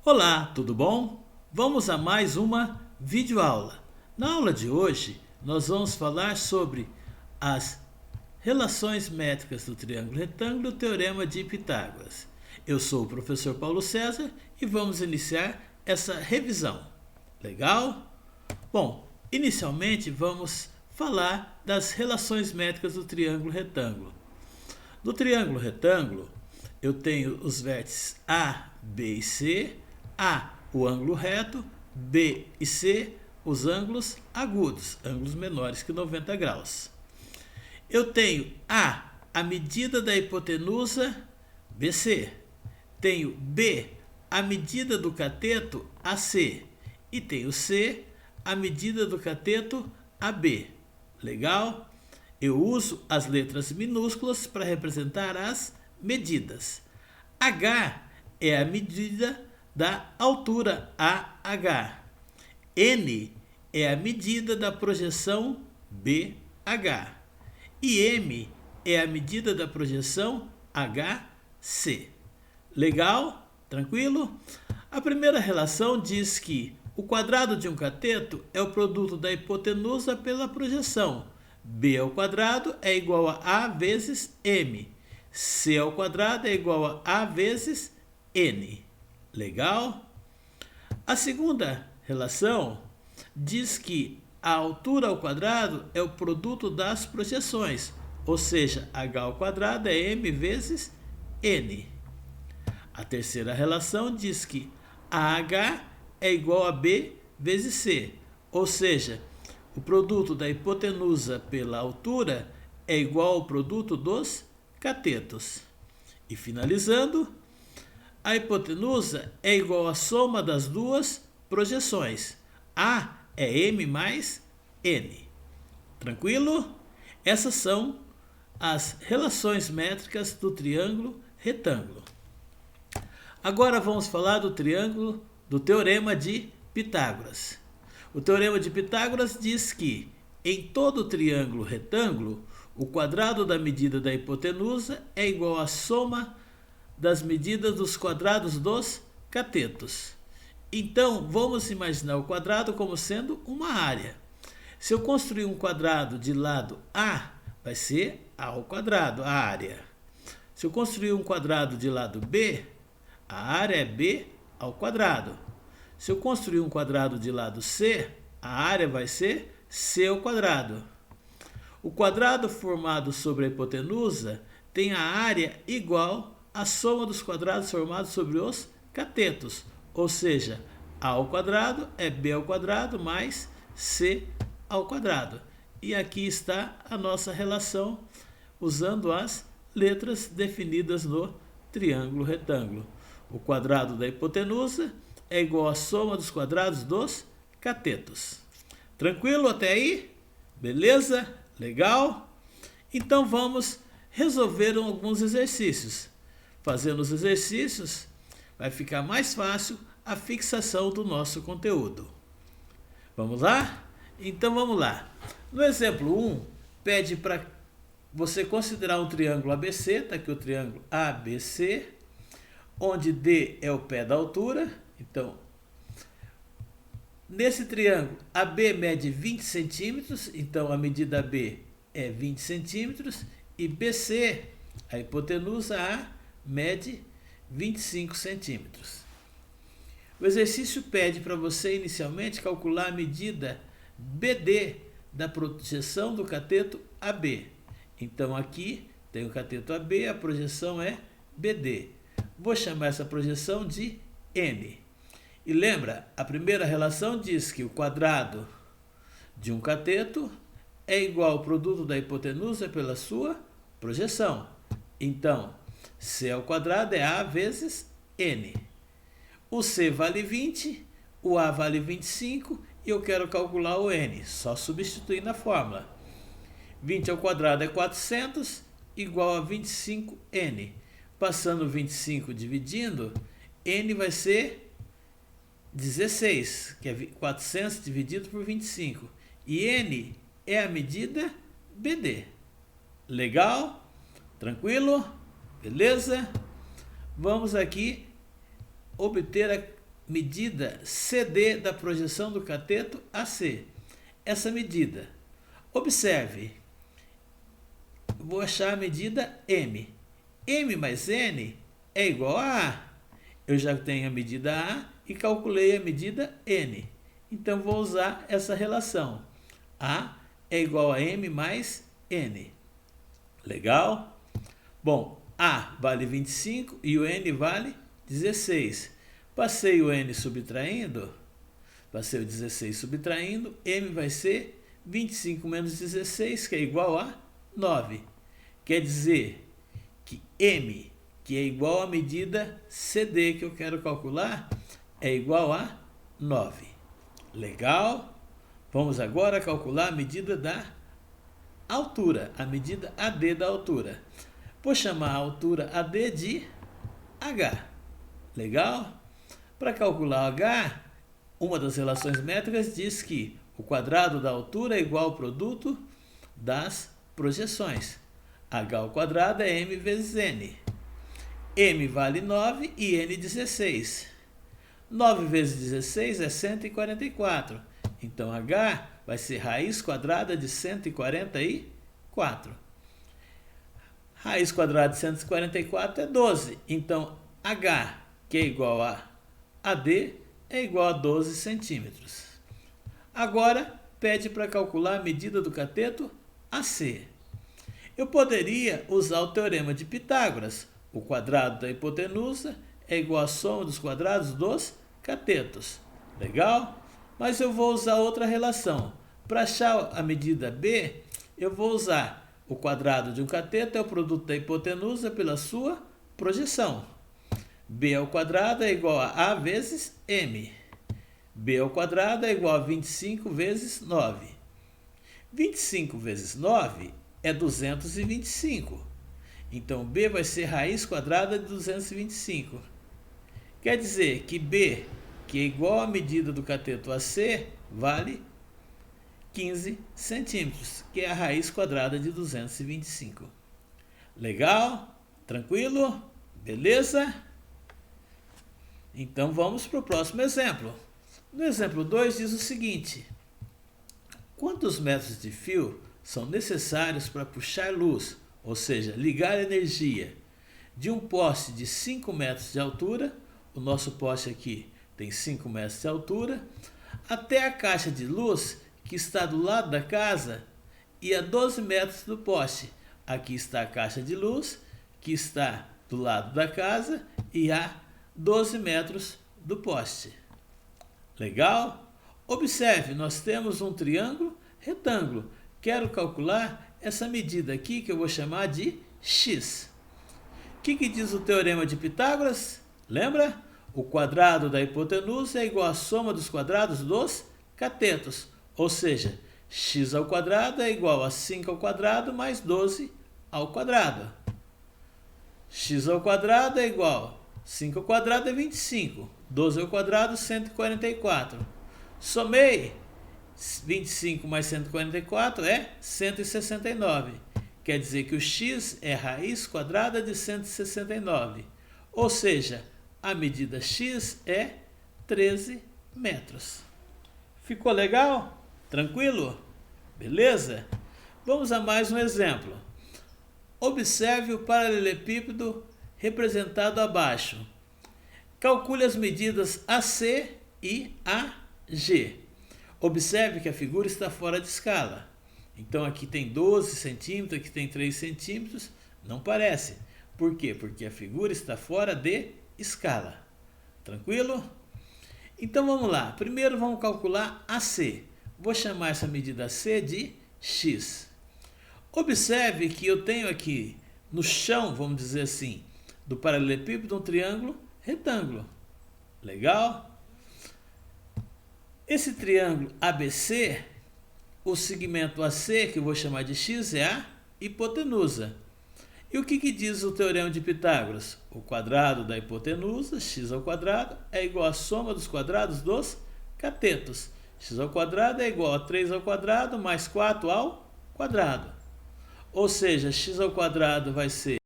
Olá, tudo bom? Vamos a mais uma videoaula. Na aula de hoje, nós vamos falar sobre as relações métricas do triângulo retângulo e o teorema de Pitágoras. Eu sou o professor Paulo César e vamos iniciar essa revisão. Legal? Bom, inicialmente vamos falar das relações métricas do triângulo retângulo. No triângulo retângulo, eu tenho os vértices A, B e C. A, o ângulo reto, B e C, os ângulos agudos, ângulos menores que 90 graus. Eu tenho a medida da hipotenusa BC. Tenho B, a medida do cateto AC. E tenho C, a medida do cateto AB. Legal? Eu uso as letras minúsculas para representar as medidas. H é a medida da altura AH. N é a medida da projeção BH. E M é a medida da projeção HC. Legal? Tranquilo? A primeira relação diz que o quadrado de um cateto é o produto da hipotenusa pela projeção. B ao quadrado é igual a vezes M. C ao quadrado é igual a vezes N. Legal? A segunda relação diz que a altura ao quadrado é o produto das projeções, ou seja, h ao quadrado é m vezes n. A terceira relação diz que AH é igual a B vezes C, ou seja, o produto da hipotenusa pela altura é igual ao produto dos catetos. E finalizando, a hipotenusa é igual à soma das duas projeções. A é M mais N. Tranquilo? Essas são as relações métricas do triângulo retângulo. Agora vamos falar do triângulo do teorema de Pitágoras. O teorema de Pitágoras diz que em todo triângulo retângulo, o quadrado da medida da hipotenusa é igual à soma das medidas dos quadrados dos catetos. Então, vamos imaginar o quadrado como sendo uma área. Se eu construir um quadrado de lado A, vai ser A ao quadrado, a área. Se eu construir um quadrado de lado B, a área é B ao quadrado. Se eu construir um quadrado de lado C, a área vai ser C ao quadrado. O quadrado formado sobre a hipotenusa tem a área igual à soma dos quadrados formados sobre os catetos, ou seja, A ao quadrado é B ao quadrado mais C ao quadrado. E aqui está a nossa relação usando as letras definidas no triângulo retângulo. O quadrado da hipotenusa é igual à soma dos quadrados dos catetos. Tranquilo até aí? Beleza? Legal? Então vamos resolver alguns exercícios. Fazendo os exercícios, vai ficar mais fácil a fixação do nosso conteúdo. Vamos lá? Então vamos lá. No exemplo 1, pede para você considerar um triângulo ABC, está aqui o triângulo ABC, onde D é o pé da altura. Então, nesse triângulo, AB mede 20 centímetros, então a medida AB é 20 centímetros, e BC, a hipotenusa A, mede 25 centímetros. O exercício pede para você inicialmente calcular a medida BD da projeção do cateto AB. Então aqui tem o cateto AB, a projeção é BD. Vou chamar essa projeção de N. E lembra, a primeira relação diz que o quadrado de um cateto é igual ao produto da hipotenusa pela sua projeção. Então, C ao quadrado é A vezes N. O C vale 20, o A vale 25 e eu quero calcular o N. Só substituir na fórmula. 20 ao quadrado é 400, igual a 25N. Passando 25 dividindo, N vai ser 16, que é 400 dividido por 25. E N é a medida BD. Legal? Tranquilo? Beleza? Vamos aqui obter medida CD da projeção do cateto AC. Essa medida, observe, vou achar a medida M. M mais N é igual a A. Eu já tenho a medida A e calculei a medida N. Então, vou usar essa relação. A é igual a M mais N. Legal? Bom, A vale 25 e o N vale 16. Passei o N subtraindo, passei o 16 subtraindo, M vai ser 25 menos 16, que é igual a 9. Quer dizer que M, que é igual à medida CD que eu quero calcular, é igual a 9. Legal? Vamos agora calcular a medida da altura, a medida AD da altura. Vou chamar a altura AD de H. Legal? Para calcular H, uma das relações métricas diz que o quadrado da altura é igual ao produto das projeções. H ao quadrado é M vezes N. M vale 9 e N 16. 9 vezes 16 é 144. Então, H vai ser raiz quadrada de 144. Raiz quadrada de 144 é 12. Então, H, que é igual a AD, é igual a 12 centímetros. Agora, pede para calcular a medida do cateto AC. Eu poderia usar o teorema de Pitágoras. O quadrado da hipotenusa é igual à soma dos quadrados dos catetos. Legal? Mas eu vou usar outra relação. Para achar a medida B, eu vou usar o quadrado de um cateto é o produto da hipotenusa pela sua projeção. B ao quadrado é igual a A vezes M. B ao quadrado é igual a 25 vezes 9. 25 vezes 9 é 225. Então, B vai ser raiz quadrada de 225. Quer dizer que B, que é igual à medida do cateto AC, vale 15 centímetros, que é a raiz quadrada de 225. Legal? Tranquilo? Beleza? Então, vamos para o próximo exemplo. No exemplo 2 diz o seguinte: quantos metros de fio são necessários para puxar luz, ou seja, ligar energia, de um poste de 5 metros de altura, o nosso poste aqui tem 5 metros de altura, até a caixa de luz que está do lado da casa e a 12 metros do poste. Aqui está a caixa de luz que está do lado da casa e a 12 metros do poste. Legal? Observe, nós temos um triângulo retângulo. Quero calcular essa medida aqui que eu vou chamar de x. O que diz o teorema de Pitágoras? Lembra? O quadrado da hipotenusa é igual à soma dos quadrados dos catetos. Ou seja, x ao quadrado é igual a 5 ao quadrado mais 12 ao quadrado. X ao quadrado é igual a 5 ao quadrado é 25. 12 ao quadrado, 144. Somei 25 mais 144 é 169. Quer dizer que o x é raiz quadrada de 169. Ou seja, a medida x é 13 metros. Ficou legal? Tranquilo? Beleza? Vamos a mais um exemplo. Observe o paralelepípedo representado abaixo. Calcule as medidas AC e AG. Observe que a figura está fora de escala. Então, aqui tem 12 centímetros, aqui tem 3 centímetros. Não parece. Por quê? Porque a figura está fora de escala. Tranquilo? Então, vamos lá. Primeiro, vamos calcular AC. Vou chamar essa medida AC de x. Observe que eu tenho aqui no chão, vamos dizer assim, do paralelepípedo, um triângulo retângulo. Legal? Esse triângulo ABC, o segmento AC, que eu vou chamar de x, é a hipotenusa. E o que diz o teorema de Pitágoras? O quadrado da hipotenusa, x ao quadrado, é igual à soma dos quadrados dos catetos. X ao quadrado é igual a 3 ao quadrado mais 4 ao quadrado. Ou seja, x ao quadrado vai ser